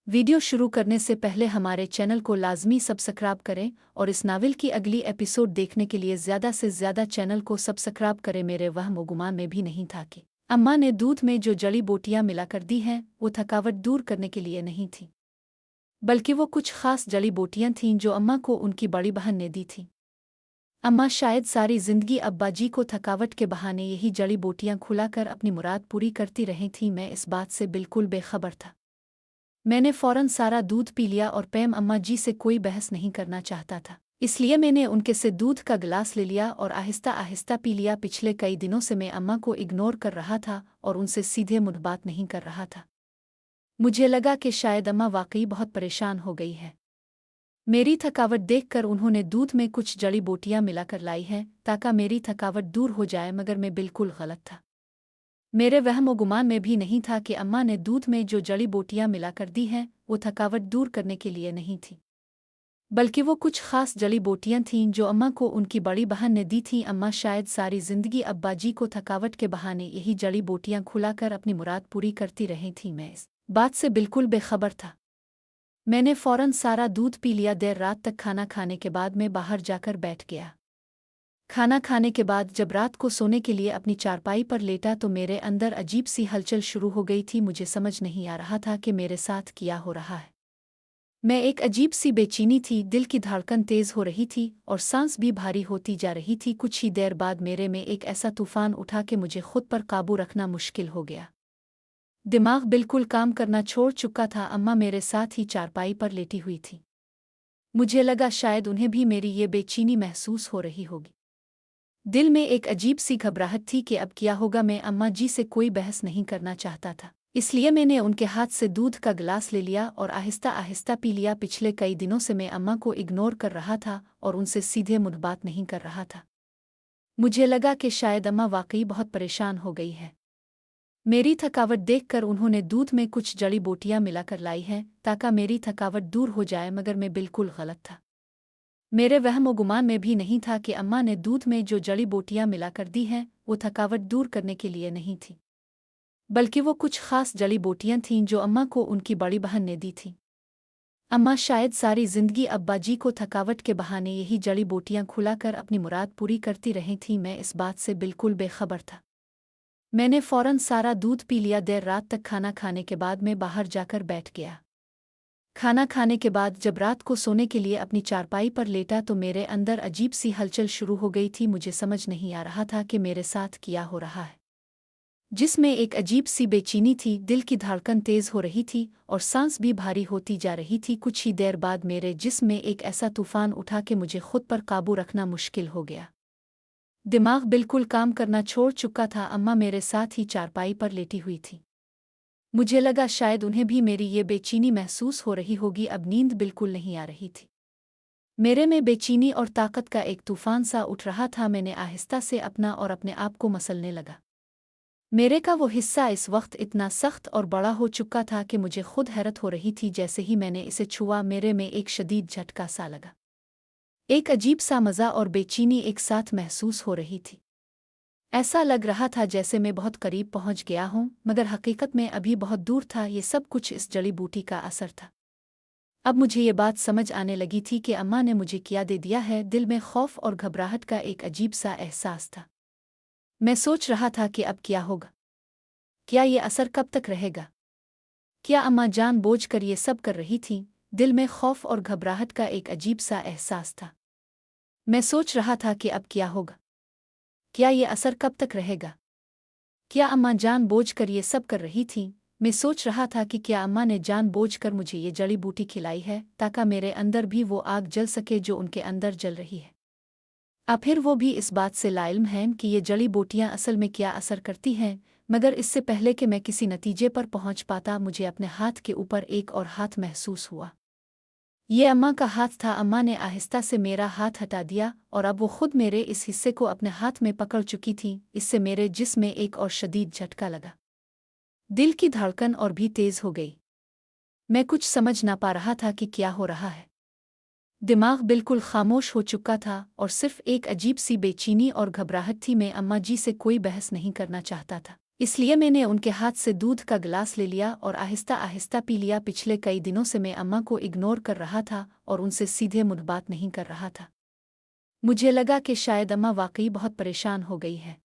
Video शुरू करने से पहले हमारे चैनल को लाजमी सब्सक्राइब करें और इस नावल की अगली एपिसोड देखने के लिए ज़्यादा से ज़्यादा चैनल को सब्सक्राइब करें। मेरे वहम व गुमान में भी नहीं था कि अम्मा ने दूध में जो जड़ी बूटियां मिला कर दी हैं वो थकावट दूर करने के लिए नहीं थी, बल्कि वो कुछ खास जड़ी बूटियां थीं जो अम्मा को उनकी बड़ी बहन ने दी थी। अम्मा शायद सारी जिंदगी अब्बाजी को थकावट के बहाने यही जड़ी बूटियां खुलाकर अपनी मुराद पूरी करती रही थीं। मैं इस बात से बिल्कुल बेखबर था। मैंने फौरन सारा दूध पी लिया और पैम अम्मा जी से कोई बहस नहीं करना चाहता था, इसलिए मैंने उनके से दूध का गिलास ले लिया और आहिस्ता आहिस्ता पी लिया। पिछले कई दिनों से मैं अम्मा को इग्नोर कर रहा था और उनसे सीधे मुंह बात नहीं कर रहा था। मुझे लगा कि शायद अम्मा वाकई बहुत परेशान हो गई है। मेरी थकावट देखकर उन्होंने दूध में कुछ जड़ी बूटियां मिलाकर लाई हैं ताकि मेरी थकावट दूर हो जाए, मगर मैं बिल्कुल गलत था। मेरे वहम व गुमान में भी नहीं था कि अम्मा ने दूध में जो जड़ी बूटियां मिलाकर दी हैं वो थकावट दूर करने के लिए नहीं थी, बल्कि वो कुछ खास जड़ी बूटियां थीं जो अम्मा को उनकी बड़ी बहन ने दी थीं। अम्मा शायद सारी जिंदगी अब्बाजी को थकावट के बहाने यही जड़ी बूटियां खुलाकर अपनी मुराद पूरी करती रही थीं। मैं इस बात से बिल्कुल बेखबर था। मैंने फौरन सारा दूध पी लिया। देर रात तक खाना खाने के बाद मैं बाहर जाकर बैठ गया। खाना खाने के बाद जब रात को सोने के लिए अपनी चारपाई पर लेटा तो मेरे अंदर अजीब सी हलचल शुरू हो गई थी। मुझे समझ नहीं आ रहा था कि मेरे साथ क्या हो रहा है। मैं एक अजीब सी बेचैनी थी, दिल की धड़कन तेज हो रही थी और सांस भी भारी होती जा रही थी। कुछ ही देर बाद मेरे में एक ऐसा तूफान उठा कि मुझे खुद पर काबू रखना मुश्किल हो गया। दिमाग बिल्कुल काम करना छोड़ चुका था। अम्मा मेरे साथ ही चारपाई पर लेटी हुई थी। मुझे लगा शायद उन्हें भी मेरी ये बेचैनी महसूस हो रही होगी। दिल में एक अजीब सी घबराहट थी कि अब क्या होगा। मैं अम्मा जी से कोई बहस नहीं करना चाहता था, इसलिए मैंने उनके हाथ से दूध का गिलास ले लिया और आहिस्ता आहिस्ता पी लिया। पिछले कई दिनों से मैं अम्मा को इग्नोर कर रहा था और उनसे सीधे मुंह बात नहीं कर रहा था। मुझे लगा कि शायद अम्मा वाकई बहुत परेशान हो गई है। मेरी थकावट देखकर उन्होंने दूध में कुछ जड़ी बूटियां मिलाकर लाई हैं ताकि मेरी थकावट दूर हो जाए, मगर मैं बिल्कुल गलत था। मेरे वहम व गुमान में भी नहीं था कि अम्मा ने दूध में जो जड़ी बूटियां मिलाकर दी हैं वो थकावट दूर करने के लिए नहीं थी, बल्कि वो कुछ खास जड़ी बूटियां थीं जो अम्मा को उनकी बड़ी बहन ने दी थीं। अम्मा शायद सारी जिंदगी अब्बाजी को थकावट के बहाने यही जड़ी बूटियां खुलाकर अपनी मुराद पूरी करती रही थीं। मैं इस बात से बिल्कुल बेखबर था। मैंने फौरन सारा दूध पी लिया। देर रात तक खाना खाने के बाद मैं बाहर जाकर बैठ गया। खाना खाने के बाद जब रात को सोने के लिए अपनी चारपाई पर लेटा तो मेरे अंदर अजीब सी हलचल शुरू हो गई थी। मुझे समझ नहीं आ रहा था कि मेरे साथ क्या हो रहा है। जिसमें एक अजीब सी बेचैनी थी, दिल की धड़कन तेज हो रही थी और सांस भी भारी होती जा रही थी। कुछ ही देर बाद मेरे जिस्म में एक ऐसा तूफान उठा कि मुझे खुद पर काबू रखना मुश्किल हो गया। दिमाग बिल्कुल काम करना छोड़ चुका था। अम्मा मेरे साथ ही चारपाई पर लेटी हुई थी। मुझे लगा शायद उन्हें भी मेरी ये बेचैनी महसूस हो रही होगी। अब नींद बिल्कुल नहीं आ रही थी। मेरे में बेचैनी और ताकत का एक तूफान सा उठ रहा था। मैंने आहिस्ता से अपना और अपने आप को मसलने लगा। मेरे का वो हिस्सा इस वक्त इतना सख्त और बड़ा हो चुका था कि मुझे खुद हैरत हो रही थी। जैसे ही मैंने इसे छुआ मेरे में एक शदीद झटका सा लगा। एक अजीब सा मज़ा और बेचैनी एक साथ महसूस हो रही थी। ऐसा लग रहा था जैसे मैं बहुत करीब पहुंच गया हूं, मगर हकीकत में अभी बहुत दूर था। ये सब कुछ इस जड़ी बूटी का असर था। अब मुझे ये बात समझ आने लगी थी कि अम्मा ने मुझे क्या दे दिया है। दिल में खौफ और घबराहट का एक अजीब सा एहसास था। मैं सोच रहा था कि अब क्या होगा, क्या ये असर कब तक रहेगा, क्या अम्मा जानबूझकर ये सब कर रही थीं। दिल में खौफ और घबराहट का एक अजीब सा एहसास था। मैं सोच रहा था कि अब क्या होगा, क्या ये असर कब तक रहेगा, क्या अम्मा जानबूझकर ये सब कर रही थीं। मैं सोच रहा था कि क्या अम्मा ने जानबूझकर मुझे ये जड़ी बूटी खिलाई है ताकि मेरे अंदर भी वो आग जल सके जो उनके अंदर जल रही है। अब फिर वो भी इस बात से लाइल्म हैं कि ये जड़ी बूटियां असल में क्या असर करती हैं। मगर इससे पहले कि मैं किसी नतीजे पर पहुंच पाता, मुझे अपने हाथ के ऊपर एक और हाथ महसूस हुआ। ये अम्मा का हाथ था। अम्मा ने आहिस्ता से मेरा हाथ हटा दिया और अब वो खुद मेरे इस हिस्से को अपने हाथ में पकड़ चुकी थी। इससे मेरे जिस्म में एक और शदीद झटका लगा। दिल की धड़कन और भी तेज हो गई। मैं कुछ समझ ना पा रहा था कि क्या हो रहा है। दिमाग बिल्कुल खामोश हो चुका था और सिर्फ एक अजीब सी बेचैनी और घबराहट थी। मैं अम्मा जी से कोई बहस नहीं करना चाहता था, इसलिए मैंने उनके हाथ से दूध का गिलास ले लिया और आहिस्ता आहिस्ता पी लिया। पिछले कई दिनों से मैं अम्मा को इग्नोर कर रहा था और उनसे सीधे मुंह बात नहीं कर रहा था। मुझे लगा कि शायद अम्मा वाकई बहुत परेशान हो गई है।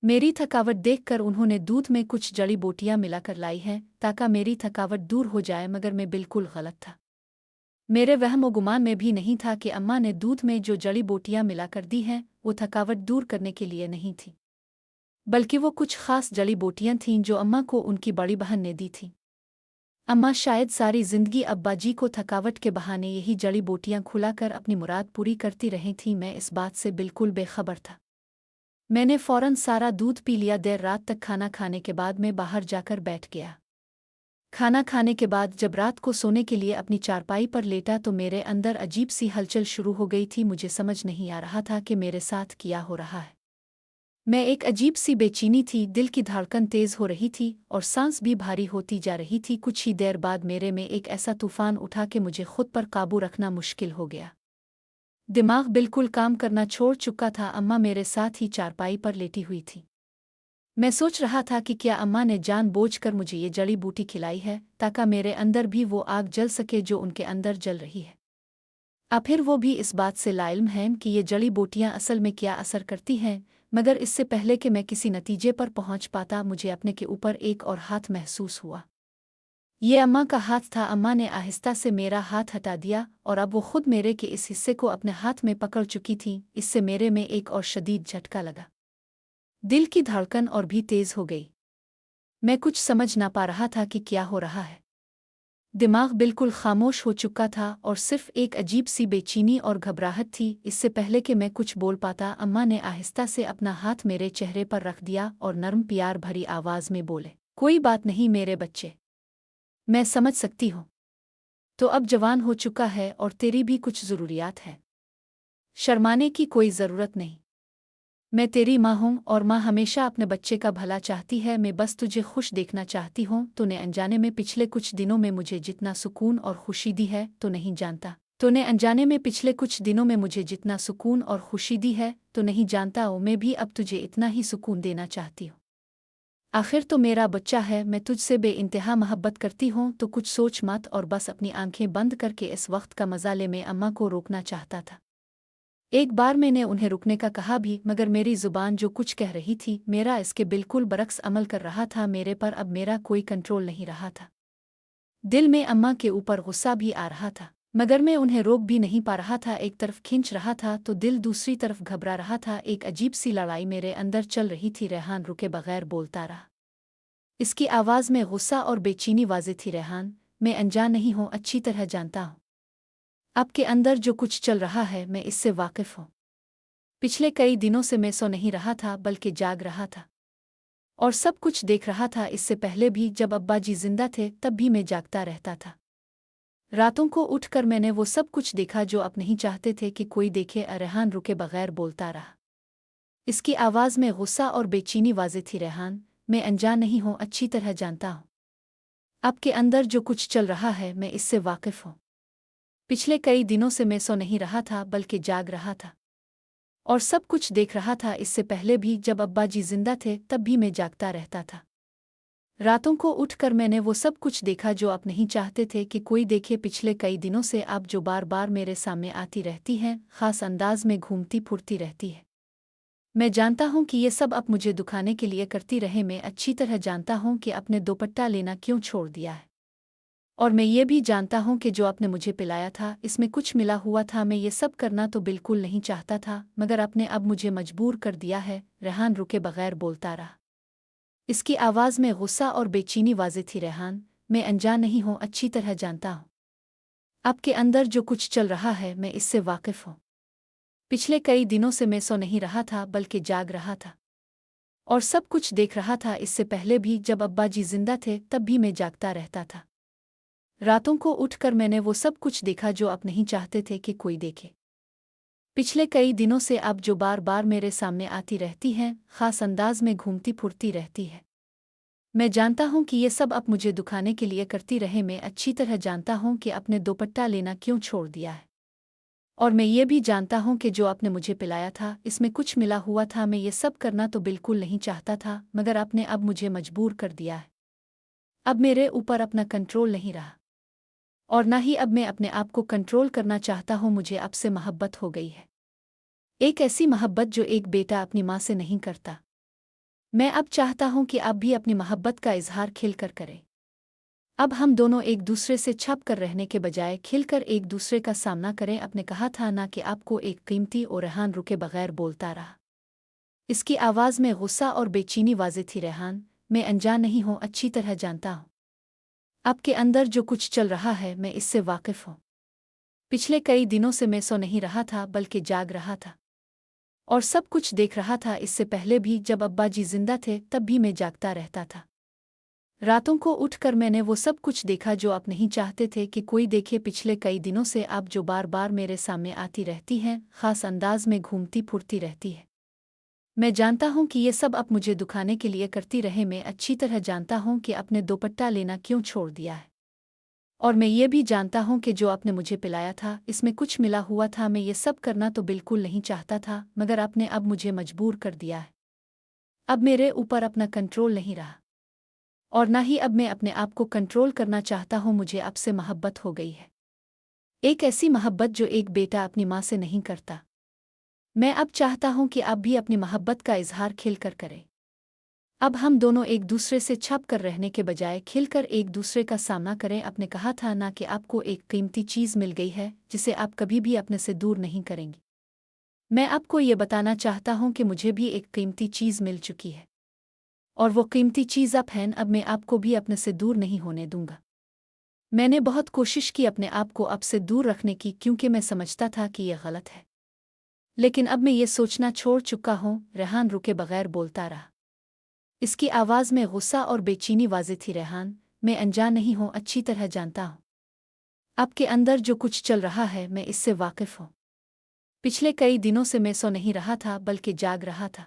मेरी थकावट देखकर उन्होंने दूध में कुछ जड़ी बूटियां मिलाकर लाई हैं ताकि मेरी थकावट दूर हो जाए, मगर मैं बिल्कुल गलत था। मेरे वहम गुमान में भी नहीं था कि अम्मा ने दूध में जो जड़ी बूटियां मिलाकर दी हैं वो थकावट दूर करने के लिए नहीं थी, बल्कि वो कुछ खास जड़ी बूटियां थीं जो अम्मा को उनकी बड़ी बहन ने दी थी। अम्मा शायद सारी जिंदगी अब्बाजी को थकावट के बहाने यही जड़ी बूटियां खुलाकर अपनी मुराद पूरी करती रही थीं। मैं इस बात से बिल्कुल बेखबर था। मैंने फौरन सारा दूध पी लिया। देर रात तक खाना खाने के बाद मैं बाहर जाकर बैठ गया। खाना खाने के बाद जब रात को सोने के लिए अपनी चारपाई पर लेटा तो मेरे अंदर अजीब सी हलचल शुरू हो गई थी। मुझे समझ नहीं आ रहा था कि मेरे साथ क्या हो रहा है। मैं एक अजीब सी बेचैनी थी, दिल की धड़कन तेज हो रही थी और सांस भी भारी होती जा रही थी। कुछ ही देर बाद मेरे में एक ऐसा तूफान उठा कि मुझे खुद पर काबू रखना मुश्किल हो गया। दिमाग बिल्कुल काम करना छोड़ चुका था। अम्मा मेरे साथ ही चारपाई पर लेटी हुई थी। मैं सोच रहा था कि क्या अम्मा ने जानबूझकर मुझे ये जड़ी बूटी खिलाई है ताकि मेरे अंदर भी वो आग जल सके जो उनके अंदर जल रही है। अब फिर वो भी इस बात से लाइल्म हैं कि ये जड़ी बूटियां असल में क्या असर करती हैं। मगर इससे पहले कि मैं किसी नतीजे पर पहुंच पाता, मुझे अपने के ऊपर एक और हाथ महसूस हुआ। ये अम्मा का हाथ था। अम्मा ने आहिस्ता से मेरा हाथ हटा दिया और अब वो खुद मेरे के इस हिस्से को अपने हाथ में पकड़ चुकी थी। इससे मेरे में एक और शदीद झटका लगा। दिल की धड़कन और भी तेज हो गई। मैं कुछ समझ ना पा रहा था कि क्या हो रहा है। दिमाग बिल्कुल खामोश हो चुका था और सिर्फ एक अजीब सी बेचैनी और घबराहट थी। इससे पहले कि मैं कुछ बोल पाता, अम्मा ने आहिस्ता से अपना हाथ मेरे चेहरे पर रख दिया और नरम प्यार भरी आवाज में बोले, कोई बात नहीं मेरे बच्चे, मैं समझ सकती हूँ। तो अब जवान हो चुका है और तेरी भी कुछ ज़रूरियात है। शर्माने की कोई ज़रूरत नहीं। मैं तेरी माँ हूँ और माँ हमेशा अपने बच्चे का भला चाहती है। मैं बस तुझे खुश देखना चाहती हूँ। तूने अनजाने में पिछले कुछ दिनों में मुझे जितना सुकून और खुशी दी है तो नहीं जानता। तूने अनजाने में पिछले कुछ दिनों में मुझे जितना सुकून और खुशी दी है तो नहीं जानता। मैं भी अब तुझे इतना ही सुकून देना चाहती हूँ। आखिर तो मेरा बच्चा है। मैं तुझसे बेइंतहा मोहब्बत करती हूँ, तो कुछ सोच मत और बस अपनी आंखें बंद करके इस वक्त का मजा ले। मैं अम्मा को रोकना चाहता था। एक बार मैंने उन्हें रुकने का कहा भी, मगर मेरी जुबान जो कुछ कह रही थी मेरा इसके बिल्कुल बरक्स अमल कर रहा था। मेरे पर अब मेरा कोई कंट्रोल नहीं रहा था। दिल में अम्मा के ऊपर गुस्सा भी आ रहा था, मगर मैं उन्हें रोक भी नहीं पा रहा था। एक तरफ खींच रहा था तो दिल दूसरी तरफ घबरा रहा था। एक अजीब सी लड़ाई मेरे अंदर चल रही थी। रेहान रुके बगैर बोलता रहा। इसकी आवाज़ में गुस्सा और बेचैनी वाज़ेह थी। रेहान, मैं अनजान नहीं हूँ, अच्छी तरह जानता हूँ। आपके अंदर जो कुछ चल रहा है मैं इससे वाकिफ़ हूँ। पिछले कई दिनों से मैं सो नहीं रहा था बल्कि जाग रहा था और सब कुछ देख रहा था। इससे पहले भी जब अब्बा जी जिंदा थे तब भी मैं जागता रहता था। रातों को उठकर मैंने वो सब कुछ देखा जो आप नहीं चाहते थे कि कोई देखे। रेहान रुके बगैर बोलता रहा। इसकी आवाज़ में गुस्सा और बेचैनी वाज़ेह थी। रेहान, मैं अनजान नहीं हूँ, अच्छी तरह जानता हूँ। आपके अंदर जो कुछ चल रहा है मैं इससे वाकिफ़ हूँ। पिछले कई दिनों से मैं सो नहीं रहा था बल्कि जाग रहा था और सब कुछ देख रहा था। इससे पहले भी जब अब्बा जी जिंदा थे तब भी मैं जागता रहता था। रातों को उठकर मैंने वो सब कुछ देखा जो आप नहीं चाहते थे कि कोई देखे। पिछले कई दिनों से आप जो बार बार मेरे सामने आती रहती हैं, ख़ास अंदाज में घूमती फुरती रहती है। मैं जानता हूँ कि ये सब आप मुझे दुखाने के लिए करती रहे। मैं अच्छी तरह जानता हूँ कि आपने दुपट्टा लेना क्यों छोड़ दिया है, और मैं ये भी जानता हूँ कि जो आपने मुझे पिलाया था इसमें कुछ मिला हुआ था। मैं ये सब करना तो बिल्कुल नहीं चाहता था, मगर आपने अब मुझे मजबूर कर दिया है। रेहान रुके बगैर बोलता रहा। इसकी आवाज़ में गुस्सा और बेचैनी वाज़ेह थी। रेहान, मैं अनजान नहीं हूँ, अच्छी तरह जानता हूँ। आपके अंदर जो कुछ चल रहा है मैं इससे वाकिफ़ हूँ। पिछले कई दिनों से मैं सो नहीं रहा था बल्कि जाग रहा था और सब कुछ देख रहा था। इससे पहले भी जब अब्बा जी जिंदा थे तब भी मैं जागता रहता था। रातों को उठकर मैंने वो सब कुछ देखा जो आप नहीं चाहते थे कि कोई देखे। पिछले कई दिनों से आप जो बार बार मेरे सामने आती रहती हैं, ख़ास अंदाज में घूमती फुरती रहती है। मैं जानता हूँ कि ये सब आप मुझे दुखाने के लिए करती रहे। मैं अच्छी तरह जानता हूँ कि आपने दुपट्टा लेना क्यों छोड़ दिया है, और मैं ये भी जानता हूँ कि जो आपने मुझे पिलाया था इसमें कुछ मिला हुआ था। मैं ये सब करना तो बिल्कुल नहीं चाहता था, मगर आपने अब मुझे मजबूर कर दिया है। अब मेरे ऊपर अपना कंट्रोल नहीं रहा, और ना ही अब मैं अपने आप को कंट्रोल करना चाहता हूँ। मुझे आपसे मोहब्बत हो गई है, एक ऐसी मोहब्बत जो एक बेटा अपनी माँ से नहीं करता। मैं अब चाहता हूँ कि आप भी अपनी मोहब्बत का इजहार खिलकर करें। अब हम दोनों एक दूसरे से छप कर रहने के बजाय खिलकर एक दूसरे का सामना करें। आपने कहा था ना कि आपको एक कीमती और रेहान रुके बगैर बोलता रहा। इसकी आवाज़ में गुस्सा और बेचैनी वाज़ेह थी। रेहान, मैं अनजान नहीं हूँ, अच्छी तरह जानता हूँ आपके अंदर जो कुछ चल रहा है, मैं इससे वाकिफ़ हूँ। पिछले कई दिनों से मैं सो नहीं रहा था बल्कि जाग रहा था और सब कुछ देख रहा था। इससे पहले भी जब अब्बा जी जिंदा थे तब भी मैं जागता रहता था। रातों को उठकर मैंने वो सब कुछ देखा जो आप नहीं चाहते थे कि कोई देखे। पिछले कई दिनों से आप जो बार बार मेरे सामने आती रहती हैं, ख़ास अंदाज में घूमती फुरती रहती है। मैं जानता हूँ कि ये सब आप मुझे दुखाने के लिए करती रहे। मैं अच्छी तरह जानता हूँ कि आपने दुपट्टा लेना क्यों छोड़ दिया है, और मैं ये भी जानता हूँ कि जो आपने मुझे पिलाया था इसमें कुछ मिला हुआ था। मैं ये सब करना तो बिल्कुल नहीं चाहता था, मगर आपने अब मुझे मजबूर कर दिया है। अब मेरे ऊपर अपना कंट्रोल नहीं रहा, और ना ही अब मैं अपने आप को कंट्रोल करना चाहता हूँ। मुझे आपसे मोहब्बत हो गई है, एक ऐसी मोहब्बत जो एक बेटा अपनी माँ से नहीं करता। मैं अब चाहता हूँ कि आप भी अपनी मोहब्बत का इजहार खिलकर करें। अब हम दोनों एक दूसरे से छप कर रहने के बजाय खिलकर एक दूसरे का सामना करें। आपने कहा था ना कि आपको एक कीमती चीज़ मिल गई है जिसे आप कभी भी अपने से दूर नहीं करेंगी। मैं आपको ये बताना चाहता हूँ कि मुझे भी एक कीमती चीज़ मिल चुकी है, और वो कीमती चीज़ आप हैं। अब मैं आपको भी अपने से दूर नहीं होने दूंगा। मैंने बहुत कोशिश की अपने आप को आपसे दूर रखने की, क्योंकि मैं समझता था कि यह गलत है। लेकिन अब मैं ये सोचना छोड़ चुका हूँ। रेहान रुके बगैर बोलता रहा। इसकी आवाज़ में गुस्सा और बेचैनी वाज़ेह थी। रेहान, मैं अनजान नहीं हूँ, अच्छी तरह जानता हूँ आपके अंदर जो कुछ चल रहा है। मैं इससे वाकिफ़ हूँ। पिछले कई दिनों से मैं सो नहीं रहा था बल्कि जाग रहा था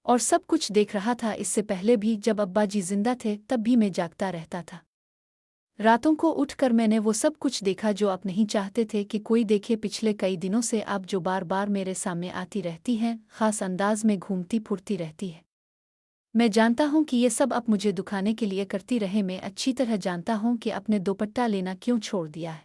और सब कुछ देख रहा था। इससे पहले भी जब अब्बा जी जिंदा थे तब भी मैं जागता रहता था। रातों को उठकर मैंने वो सब कुछ देखा जो आप नहीं चाहते थे कि कोई देखे। पिछले कई दिनों से आप जो बार बार मेरे सामने आती रहती हैं, ख़ास अंदाज में घूमती फुरती रहती है। मैं जानता हूँ कि ये सब आप मुझे दुखाने के लिए करती रहे। मैं अच्छी तरह जानता हूँ कि आपने दुपट्टा लेना क्यों छोड़ दिया है,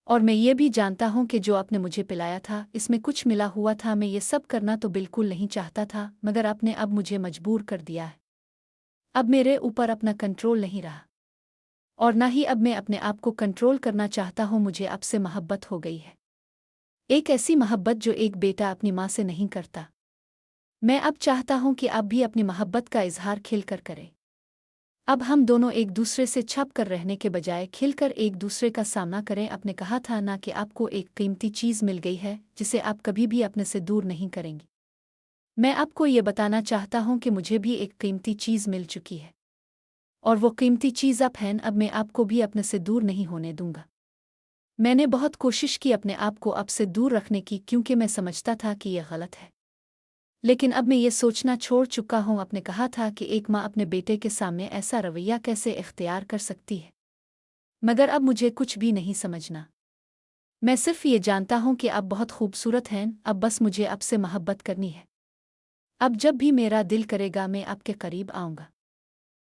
और मैं ये भी जानता हूँ कि जो आपने मुझे पिलाया था इसमें कुछ मिला हुआ था। मैं ये सब करना तो बिल्कुल नहीं चाहता था, मगर आपने अब मुझे मजबूर कर दिया है। अब मेरे ऊपर अपना कंट्रोल नहीं रहा, और ना ही अब मैं अपने आप को कंट्रोल करना चाहता हूँ। मुझे आपसे मोहब्बत हो गई है, एक ऐसी मोहब्बत जो एक बेटा अपनी माँ से नहीं करता। मैं अब चाहता हूँ कि आप भी अपनी मोहब्बत का इजहार खिलकर करें। अब हम दोनों एक दूसरे से छप कर रहने के बजाय खिलकर एक दूसरे का सामना करें। आपने कहा था ना कि आपको एक कीमती चीज़ मिल गई है जिसे आप कभी भी अपने से दूर नहीं करेंगी। मैं आपको ये बताना चाहता हूँ कि मुझे भी एक कीमती चीज़ मिल चुकी है, और वो कीमती चीज़ आप हैं। अब मैं आपको भी अपने से दूर नहीं होने दूंगा। मैंने बहुत कोशिश की अपने आप को आपसे दूर रखने की, क्योंकि मैं समझता था कि यह गलत है। लेकिन अब मैं ये सोचना छोड़ चुका हूँ। आपने कहा था कि एक माँ अपने बेटे के सामने ऐसा रवैया कैसे इख्तियार कर सकती है, मगर अब मुझे कुछ भी नहीं समझना। मैं सिर्फ ये जानता हूँ कि आप बहुत खूबसूरत हैं। अब बस मुझे आपसे मोहब्बत करनी है। अब जब भी मेरा दिल करेगा मैं आपके करीब आऊँगा।